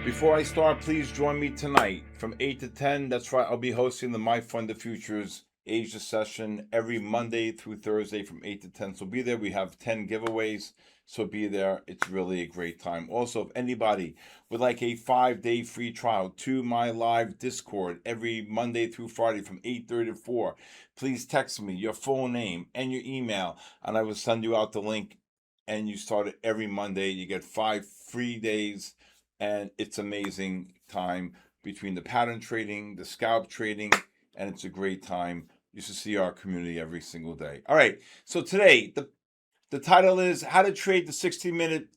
Before I start, please join me tonight from 8 to 10. That's right, I'll be hosting the My Fund the Futures Asia session every Monday through Thursday from 8 to 10. So be there. We have 10 giveaways. So be there. It's really a great time. Also, if anybody would like a 5-day free trial to my live Discord every Monday through Friday from 8:30 to 4, please text me your full name and your email, and I will send you out the link. And you start it every Monday. You get 5 free days, and it's amazing time between the pattern trading, the scalp trading, and it's a great time. You should see our community every single day. All right, so today the title is How to Trade the 60-Minute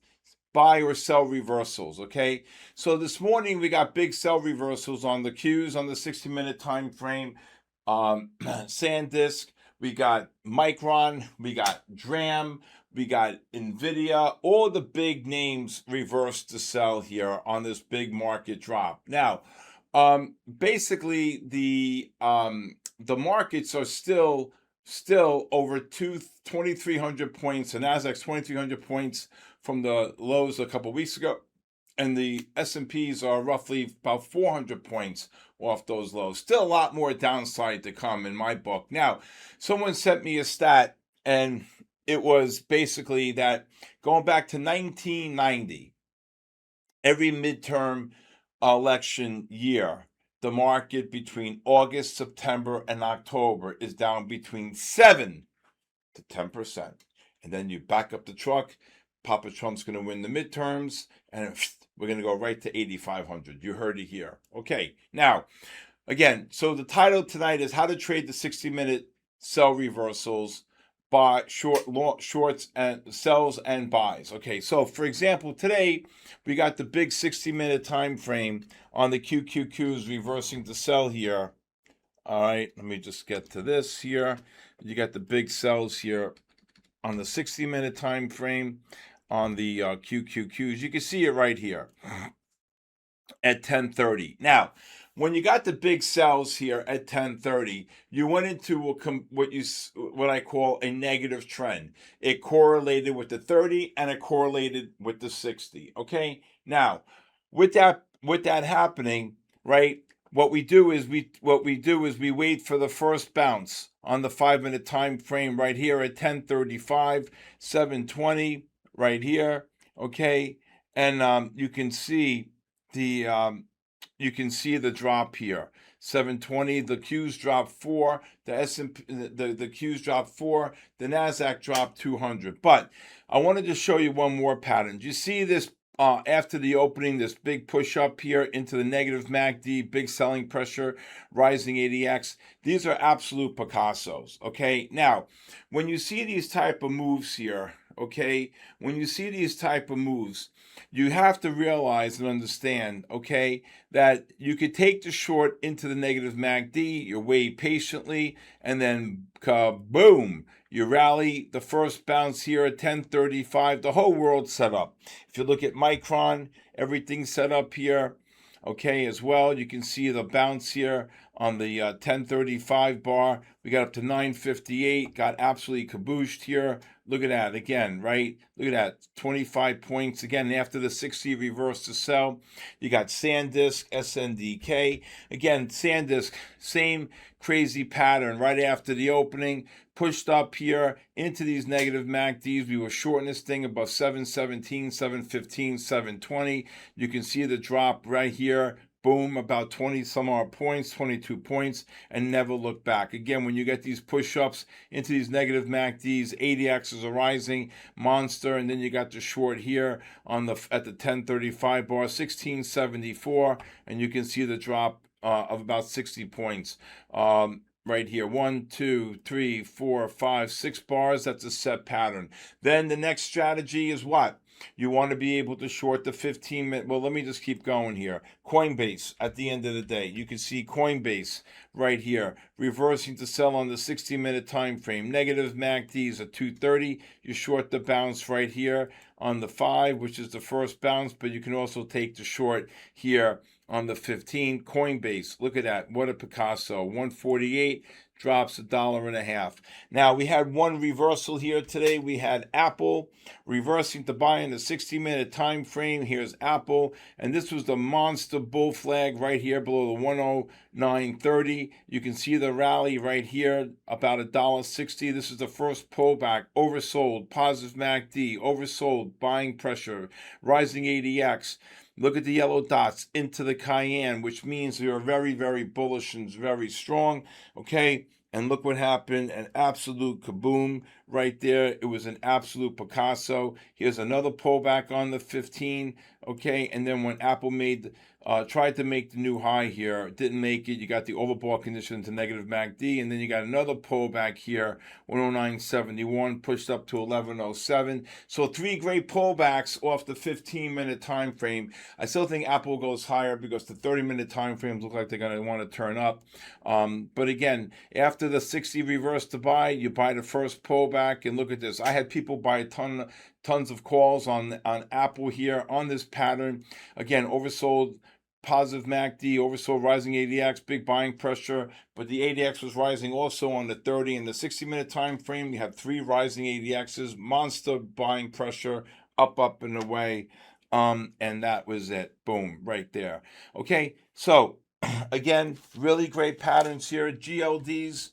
Buy or Sell Reversals, okay? So this morning we got big sell reversals on the Qs on the 60-minute time frame. SanDisk, we got Micron, we got DRAM, we got NVIDIA, all the big names reversed to sell here on this big market drop. Now, basically the markets are still over 2,300 points. The Nasdaq's 2,300 points from the lows a couple weeks ago, and the S&Ps are roughly about 400 points off those lows. Still a lot more downside to come in my book. Now, someone sent me a stat, and it was basically that going back to 1990, every midterm election year, the market between August, September, and October is down between 7 to 10%. And then you back up the truck, Papa Trump's going to win the midterms, and we're going to go right to 8,500. You heard it here. Okay, now, again, so the title tonight is How to Trade the 60-Minute Sell Reversals, buy shorts and sells and buys. Okay, so for example, today we got the big 60-minute time frame on the QQQs reversing to sell here. All right, let me just get to this here. You got the big sells here on the 60-minute time frame on the QQQs. You can see it right here at 10:30. Now, when you got the big sells here at 10:30, you went into what I call a negative trend. It correlated with the 30 and it correlated with the 60. Okay. Now, with that happening, right? What we do is we wait for the first bounce on the 5-minute time frame right here at 10:35, 7:20 right here. Okay, and you can see the drop here. 720, the Qs dropped 4, the S&P, the Qs dropped 4, the Nasdaq dropped 200. But I wanted to show you one more pattern. You see this after the opening, this big push up here into the negative MACD, big selling pressure, rising ADX. These are absolute Picassos. Okay, now when you see these type of moves here, okay, when you see these type of moves, you have to realize and understand, okay, that you could take the short into the negative MACD, you wait patiently, and then kaboom, you rally the first bounce here at 10:35. The whole world's set up. If you look at Micron, everything's set up here. Okay, as well, you can see the bounce here on the 10:35 bar. We got up to 9:58, got absolutely kabooshed here. Look at that again, right? Look at that, 25 points again after the 60 reverse to sell. You got SanDisk, SNDK. Again, SanDisk, same crazy pattern right after the opening, pushed up here into these negative MACDs. We were shorting this thing above 717, 715, 720. You can see the drop right here. Boom, about 20 some odd points, 22 points, and never look back. Again, when you get these push-ups into these negative MACDs, ADXs are rising, monster, and then you got the short here on at the 1035 bar, 1674, and you can see the drop of about 60 points. Right here, 1, 2, 3, 4, 5, 6 bars. That's a set pattern. Then the next strategy is what? You want to be able to short the 15-minute. Well, let me just keep going here. Coinbase at the end of the day. You can see Coinbase right here reversing to sell on the 60-minute time frame. Negative MACDs at 230. You short the bounce right here on the 5, which is the first bounce, but you can also take the short here on the 15. Coinbase, look at that. What a Picasso. 148 drops $1.50. Now, we had one reversal here today. We had Apple reversing to buy in the 60-minute time frame. Here's Apple, and this was the monster bull flag right here below the 109.30. You can see the rally right here, about $1.60. This is the first pullback. Oversold, positive MACD, oversold, buying pressure, rising ADX. Look at the yellow dots into the cayenne, which means we are very, very bullish and very strong. Okay. And look what happened. An absolute kaboom right there. It was an absolute Picasso. Here's another pullback on the 15. Okay. And then when Apple tried to make the new high here, didn't make it. You got the overbought condition to negative MACD. And then you got another pullback here, 109.71, pushed up to 11.07. So 3 great pullbacks off the 15-minute time frame. I still think Apple goes higher because the 30-minute time frames look like they're going to want to turn up. But again, after the 60 reverse to buy, you buy the first pullback, and look at this. I had people buy tons of calls on Apple here on this pattern. Again, oversold, positive MACD, oversold, rising ADX, big buying pressure, but the ADX was rising also on the 30 and the 60-minute time frame. You have 3 rising ADXs, monster buying pressure, up and away, and that was it. Boom, right there. Okay, so again, really great patterns here. GLDs.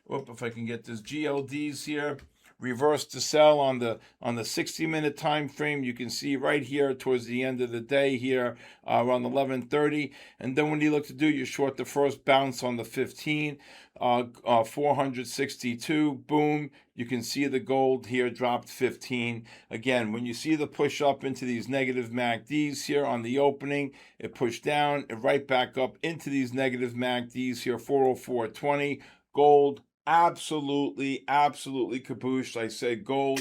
If I can get this, GLDs here. Reverse to sell on the 60-minute time frame. You can see right here towards the end of the day here around 11:30, and then when you look to do, you short the first bounce on the 15, 462. Boom. You can see the gold here dropped 15. Again, when you see the push up into these negative MACDs here on the opening, it pushed down, it right back up into these negative MACDs here, 404.20. Gold, absolutely caboose. I said gold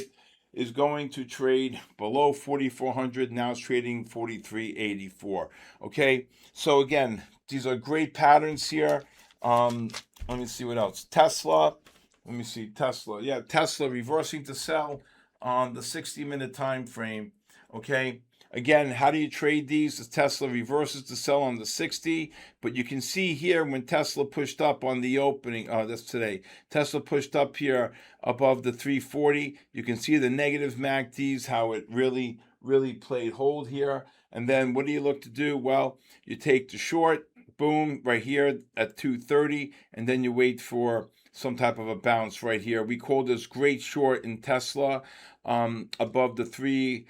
is going to trade below 4,400. Now it's trading 43.84. Okay, so again, these are great patterns here. Let me see what else. Tesla. Let me see Tesla. Yeah, Tesla reversing to sell on the 60-minute time frame. Okay. Again, how do you trade these? The Tesla reverses to sell on the 60, but you can see here when Tesla pushed up on the opening, that's today, Tesla pushed up here above the 340. You can see the negative MACDs, how it really played hold here. And then what do you look to do? Well, you take the short, boom, right here at 230, and then you wait for some type of a bounce right here. We call this great short in Tesla above the 3.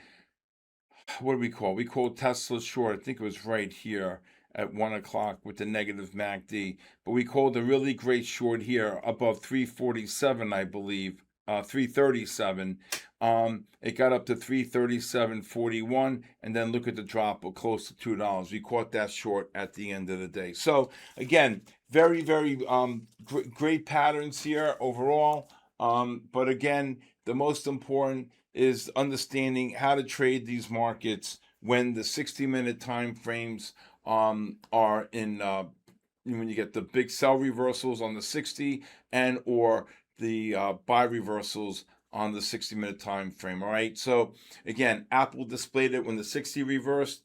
What do we call? We call Tesla short. I think it was right here at 1 o'clock with the negative MACD. But we called a really great short here above 347, I believe, 337. It got up to 337.41, and then look at the drop of close to $2. We caught that short at the end of the day. So again, very great patterns here overall. But again, the most important is understanding how to trade these markets when the 60-minute time frames are in when you get the big sell reversals on the 60 and or the buy reversals on the 60-minute time frame. All right, so again, Apple displayed it when the 60 reversed.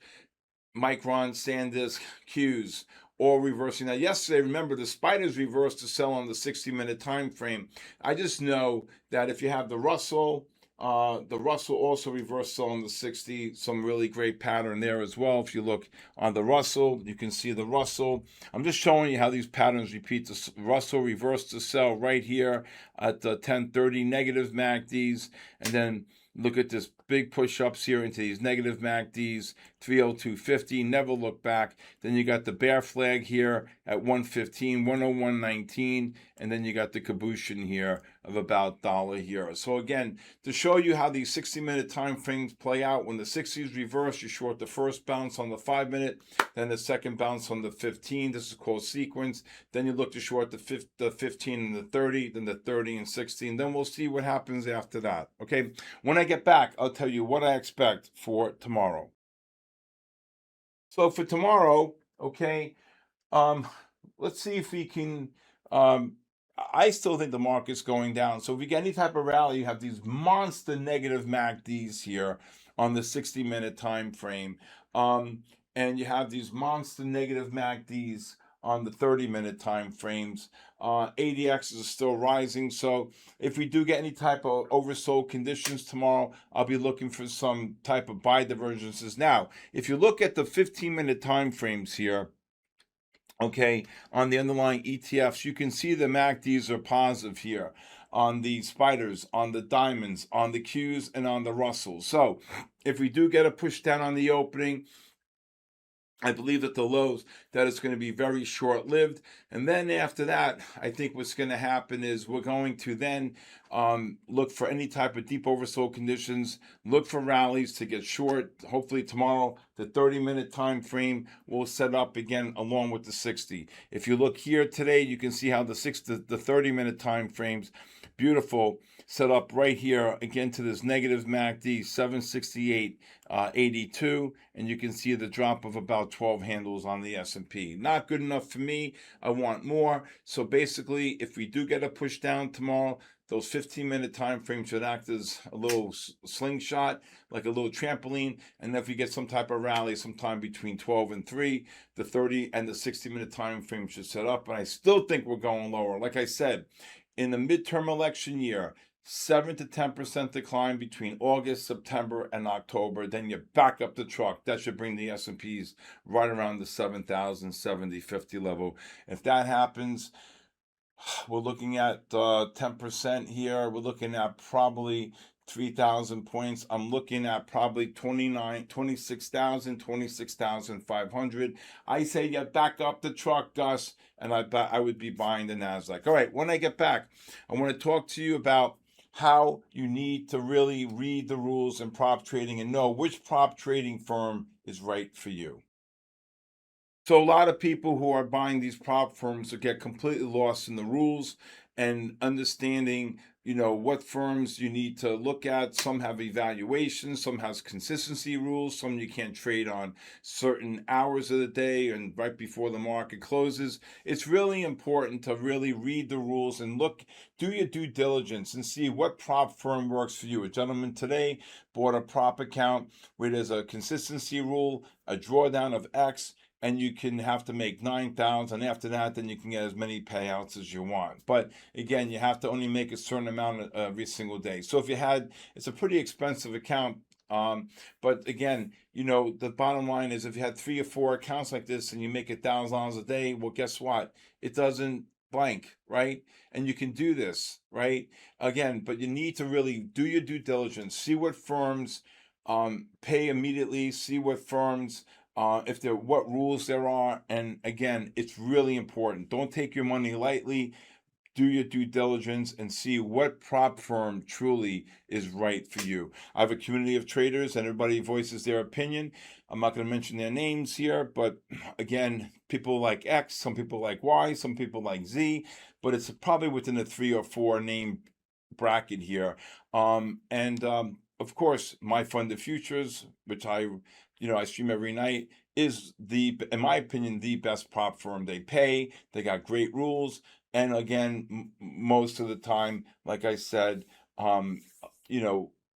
Micron, SanDisk, Qs, all reversing. Now, yesterday, remember, the spiders reversed to sell on the 60-minute time frame. I just know that if you have the Russell also reversed sell on the 60. Some really great pattern there as well. If you look on the Russell, you can see the Russell. I'm just showing you how these patterns repeat. The Russell reversed to sell right here at 10:30, negative MACDs, and then look at this big push-ups here into these negative MACDs, 302.50, never look back. Then you got the bear flag here at 115, 101.19, and then you got the caboose here of about $1 here. So again, to show you how these 60-minute time frames play out, when the 60s reverse, you short the first bounce on the 5-minute, then the second bounce on the 15. This is called sequence. Then you look to short the 15 and the 30, then the 30 and 60, and then we'll see what happens after that. Okay, when I get back, I'll tell you what I expect for tomorrow. So for tomorrow, okay, let's see if we can. I still think the market's going down. So if we get any type of rally, you have these monster negative MACDs here on the 60-minute time frame. and you have these monster negative MACDs on the 30-minute time frames. ADX is still rising, so if we do get any type of oversold conditions tomorrow, I'll be looking for some type of buy divergences. Now, if you look at the 15-minute time frames here, okay, on the underlying ETFs, you can see the MACDs are positive here on the spiders, on the diamonds, on the Qs, and on the Russells. So if we do get a push down on the opening, I believe that the lows, that it's going to be very short-lived. And then after that, I think what's going to happen is we're going to then look for any type of deep oversold conditions, look for rallies to get short. Hopefully tomorrow, the 30-minute time frame will set up again along with the 60. If you look here today, you can see how the 30-minute time frames, beautiful, set up right here again to this negative MACD 768.82, and you can see the drop of about 12 handles on the S&P. Not good enough for me. I want more. So basically, if we do get a push down tomorrow, those 15-minute time frames should act as a little slingshot, like a little trampoline. And if we get some type of rally sometime between 12 and 3, the 30 and the 60-minute time frame should set up. And I still think we're going lower. Like I said, in the midterm election year, 7 to 10% decline between August, September, and October. Then you back up the truck. That should bring the S&Ps right around the 7,070, 50 level. If that happens, we're looking at 10% here. We're looking at probably 3,000 points. I'm looking at probably 26,000, 26,500. I say you back up the truck, Gus, and I would be buying the NASDAQ. All right, when I get back, I want to talk to you about how you need to really read the rules in prop trading and know which prop trading firm is right for you. So a lot of people who are buying these prop firms will get completely lost in the rules and understanding, what firms you need to look at. Some have evaluations, some has consistency rules, some you can't trade on certain hours of the day and right before the market closes. It's really important to really read the rules and do your due diligence and see what prop firm works for you. A gentleman today bought a prop account where there's a consistency rule, a drawdown of X, and you can have to make 9,000. After that, then you can get as many payouts as you want. But again, you have to only make a certain amount every single day. So if it's a pretty expensive account. But again, the bottom line is if you had 3 or 4 accounts like this and you make $1,000 a day, well, guess what? It doesn't blank, right? And you can do this, right? Again, but you need to really do your due diligence, see what firms pay immediately, see what firms what rules there are. And again, it's really important. Don't take your money lightly. Do your due diligence and see what prop firm truly is right for you. I have a community of traders and everybody voices their opinion. I'm not going to mention their names here, but again, people like X, some people like Y, some people like Z, but it's probably within a 3 or 4 name bracket here. Of course, my fund of futures, which I stream every night, is in my opinion, the best prop firm. They pay, they got great rules, and again, most of the time, like I said,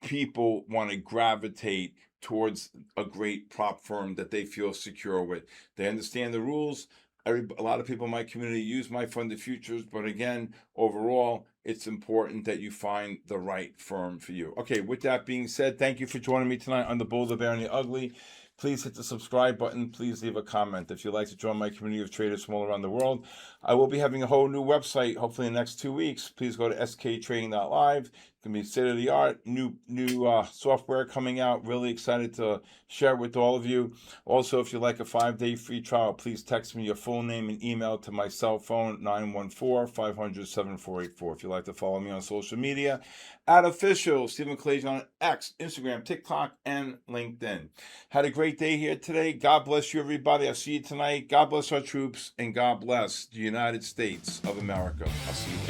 people want to gravitate towards a great prop firm that they feel secure with. They understand the rules. A lot of people in my community use my fund of futures, but again, overall, it's important that you find the right firm for you. Okay, with that being said, thank you for joining me tonight on The Bull, the Bear, and the Ugly. Please hit the subscribe button. Please leave a comment. If you'd like to join my community of traders from all around the world, I will be having a whole new website, hopefully in the next 2 weeks. Please go to sktrading.live. It's going to be state-of-the-art, new software coming out. Really excited to share it with all of you. Also, if you'd like a 5-day free trial, please text me your full name and email to my cell phone, 914-500-7484. If you'd like to follow me on social media, @official Stephen Kalayjian on X, Instagram, TikTok, and LinkedIn. Had a great day here today. God bless you, everybody. I'll see you tonight. God bless our troops, and God bless the United States of America. I'll see you tonight.